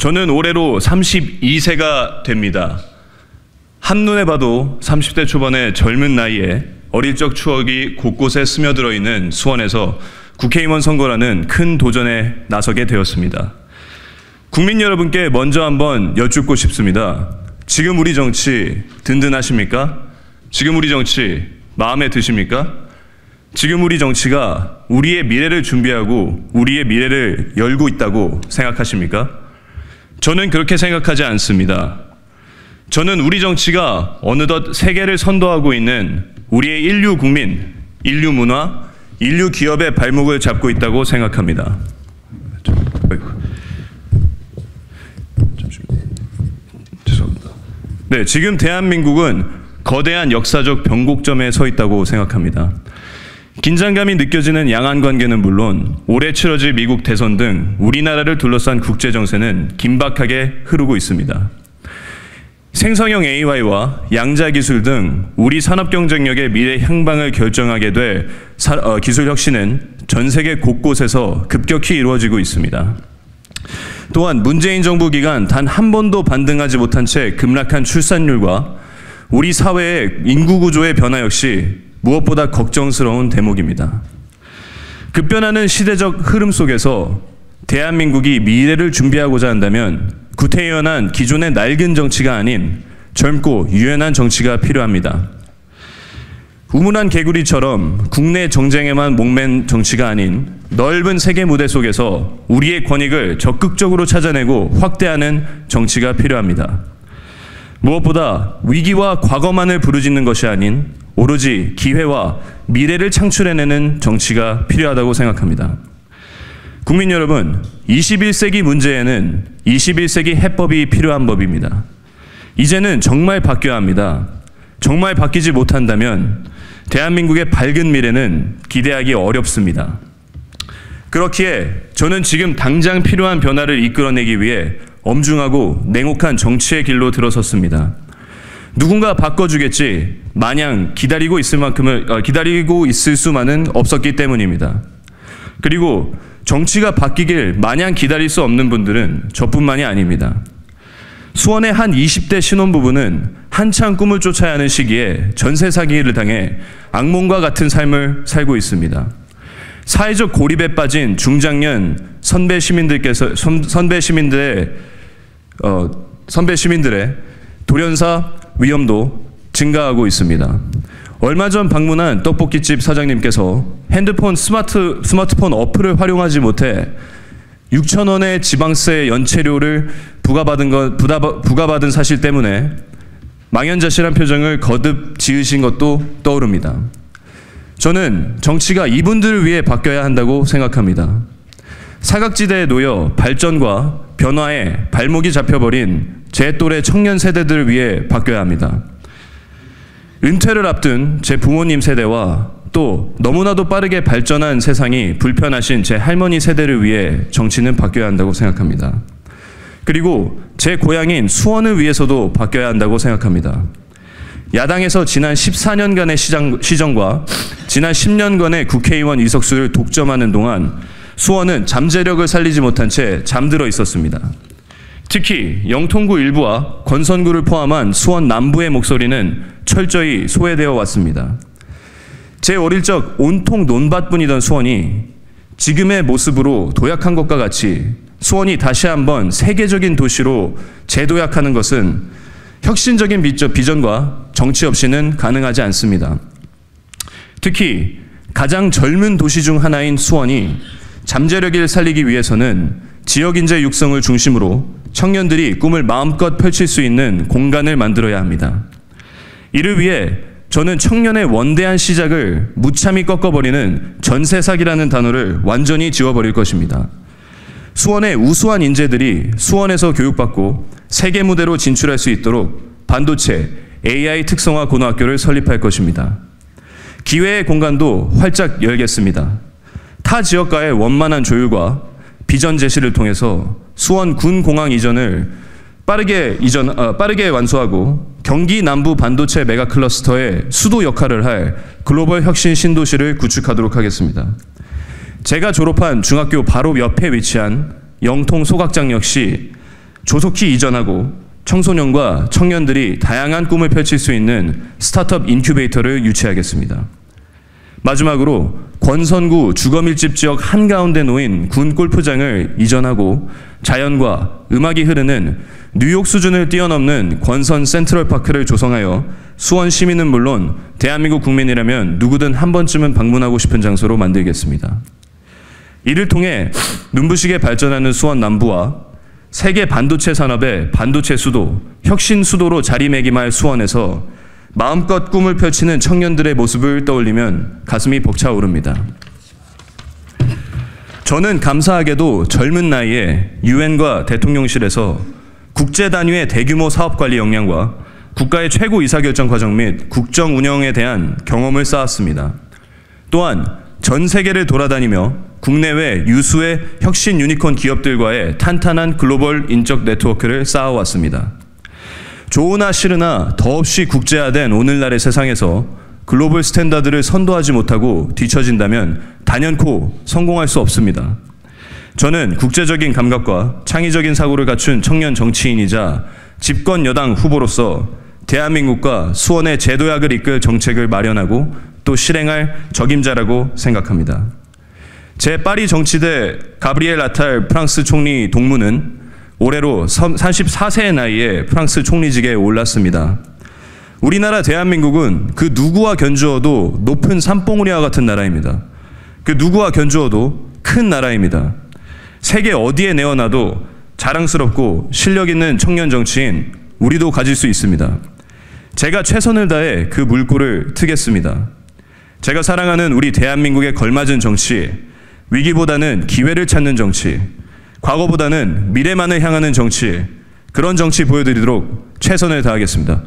저는 올해로 32세가 됩니다. 한눈에 봐도 30대 초반의 젊은 나이에 어릴 적 추억이 곳곳에 스며들어 있는 수원에서 국회의원 선거라는 큰 도전에 나서게 되었습니다. 국민 여러분께 먼저 한번 여쭙고 싶습니다. 지금 우리 정치 든든하십니까? 지금 우리 정치 마음에 드십니까? 지금 우리 정치가 우리의 미래를 준비하고 우리의 미래를 열고 있다고 생각하십니까? 저는 그렇게 생각하지 않습니다. 저는 우리 정치가 어느덧 세계를 선도하고 있는 우리의 인류 국민, 인류 문화, 인류 기업의 발목을 잡고 있다고 생각합니다. 죄송합니다. 네, 지금 대한민국은 거대한 역사적 변곡점에 서 있다고 생각합니다. 긴장감이 느껴지는 양안 관계는 물론 올해 치러질 미국 대선 등 우리나라를 둘러싼 국제 정세는 긴박하게 흐르고 있습니다. 생성형 AI와 양자 기술 등 우리 산업 경쟁력의 미래 향방을 결정하게 될 기술 혁신은 전 세계 곳곳에서 급격히 이루어지고 있습니다. 또한 문재인 정부 기간 단 한 번도 반등하지 못한 채 급락한 출산율과 우리 사회의 인구 구조의 변화 역시 무엇보다 걱정스러운 대목입니다. 급변하는 시대적 흐름 속에서 대한민국이 미래를 준비하고자 한다면 구태의연한 기존의 낡은 정치가 아닌 젊고 유연한 정치가 필요합니다. 우물한 개구리처럼 국내 정쟁에만 목맨 정치가 아닌 넓은 세계 무대 속에서 우리의 권익을 적극적으로 찾아내고 확대하는 정치가 필요합니다. 무엇보다 위기와 과거만을 부르짖는 것이 아닌 오로지 기회와 미래를 창출해내는 정치가 필요하다고 생각합니다. 국민 여러분, 21세기 문제에는 21세기 해법이 필요한 법입니다. 이제는 정말 바뀌어야 합니다. 정말 바뀌지 못한다면 대한민국의 밝은 미래는 기대하기 어렵습니다. 그렇기에 저는 지금 당장 필요한 변화를 이끌어내기 위해 엄중하고 냉혹한 정치의 길로 들어섰습니다. 누군가 바꿔주겠지 마냥 기다리고 있을 수만은 없었기 때문입니다. 그리고 정치가 바뀌길 마냥 기다릴 수 없는 분들은 저뿐만이 아닙니다. 수원의 한 20대 신혼부부는 한창 꿈을 쫓아야 하는 시기에 전세 사기를 당해 악몽과 같은 삶을 살고 있습니다. 사회적 고립에 빠진 중장년 선배 시민들의 돌연사 위험도 증가하고 있습니다. 얼마 전 방문한 떡볶이집 사장님께서 핸드폰 스마트폰 어플을 활용하지 못해 6,000원의 지방세 연체료를 부과받은 사실 때문에 망연자실한 표정을 거듭 지으신 것도 떠오릅니다. 저는 정치가 이분들을 위해 바뀌어야 한다고 생각합니다. 사각지대에 놓여 발전과 변화에 발목이 잡혀버린 제 또래 청년 세대들을 위해 바뀌어야 합니다. 은퇴를 앞둔 제 부모님 세대와 또 너무나도 빠르게 발전한 세상이 불편하신 제 할머니 세대를 위해 정치는 바뀌어야 한다고 생각합니다. 그리고 제 고향인 수원을 위해서도 바뀌어야 한다고 생각합니다. 야당에서 지난 14년간의 시정과 지난 10년간의 국회의원 의석수를 독점하는 동안 수원은 잠재력을 살리지 못한 채 잠들어 있었습니다. 특히 영통구 일부와 권선구를 포함한 수원 남부의 목소리는 철저히 소외되어 왔습니다. 제 어릴 적 온통 논밭뿐이던 수원이 지금의 모습으로 도약한 것과 같이 수원이 다시 한번 세계적인 도시로 재도약하는 것은 혁신적인 비전과 정치 없이는 가능하지 않습니다. 특히 가장 젊은 도시 중 하나인 수원이 잠재력을 살리기 위해서는 지역인재 육성을 중심으로 청년들이 꿈을 마음껏 펼칠 수 있는 공간을 만들어야 합니다. 이를 위해 저는 청년의 원대한 시작을 무참히 꺾어버리는 전세 사기라는 단어를 완전히 지워버릴 것입니다. 수원의 우수한 인재들이 수원에서 교육받고 세계 무대로 진출할 수 있도록 반도체, AI 특성화 고등학교를 설립할 것입니다. 기회의 공간도 활짝 열겠습니다. 타 지역과의 원만한 조율과 비전 제시를 통해서 수원 군공항 이전을 빠르게 완수하고 경기 남부 반도체 메가 클러스터의 수도 역할을 할 글로벌 혁신 신도시를 구축하도록 하겠습니다. 제가 졸업한 중학교 바로 옆에 위치한 영통 소각장 역시 조속히 이전하고 청소년과 청년들이 다양한 꿈을 펼칠 수 있는 스타트업 인큐베이터를 유치하겠습니다. 마지막으로 권선구 주거밀집 지역 한가운데 놓인 군 골프장을 이전하고 자연과 음악이 흐르는 뉴욕 수준을 뛰어넘는 권선 센트럴파크를 조성하여 수원 시민은 물론 대한민국 국민이라면 누구든 한 번쯤은 방문하고 싶은 장소로 만들겠습니다. 이를 통해 눈부시게 발전하는 수원 남부와 세계 반도체 산업의 반도체 수도, 혁신 수도로 자리매김할 수원에서 마음껏 꿈을 펼치는 청년들의 모습을 떠올리면 가슴이 벅차오릅니다. 저는 감사하게도 젊은 나이에 유엔과 대통령실에서 국제 단위의 대규모 사업 관리 역량과 국가의 최고 의사결정 과정 및 국정 운영에 대한 경험을 쌓았습니다. 또한 전 세계를 돌아다니며 국내외 유수의 혁신 유니콘 기업들과의 탄탄한 글로벌 인적 네트워크를 쌓아왔습니다. 좋으나 싫으나 더없이 국제화된 오늘날의 세상에서 글로벌 스탠다드를 선도하지 못하고 뒤처진다면 단연코 성공할 수 없습니다. 저는 국제적인 감각과 창의적인 사고를 갖춘 청년 정치인이자 집권 여당 후보로서 대한민국과 수원의 제도약을 이끌 정책을 마련하고 또 실행할 적임자라고 생각합니다. 제 파리 정치대 가브리엘 아탈 프랑스 총리 동무는 올해로 34세의 나이에 프랑스 총리직에 올랐습니다. 우리나라 대한민국은 그 누구와 견주어도 높은 산봉우리와 같은 나라입니다. 그 누구와 견주어도 큰 나라입니다. 세계 어디에 내어놔도 자랑스럽고 실력 있는 청년 정치인 우리도 가질 수 있습니다. 제가 최선을 다해 그 물꼬를 트겠습니다. 제가 사랑하는 우리 대한민국에 걸맞은 정치, 위기보다는 기회를 찾는 정치, 과거보다는 미래만을 향하는 정치, 그런 정치 보여드리도록 최선을 다하겠습니다.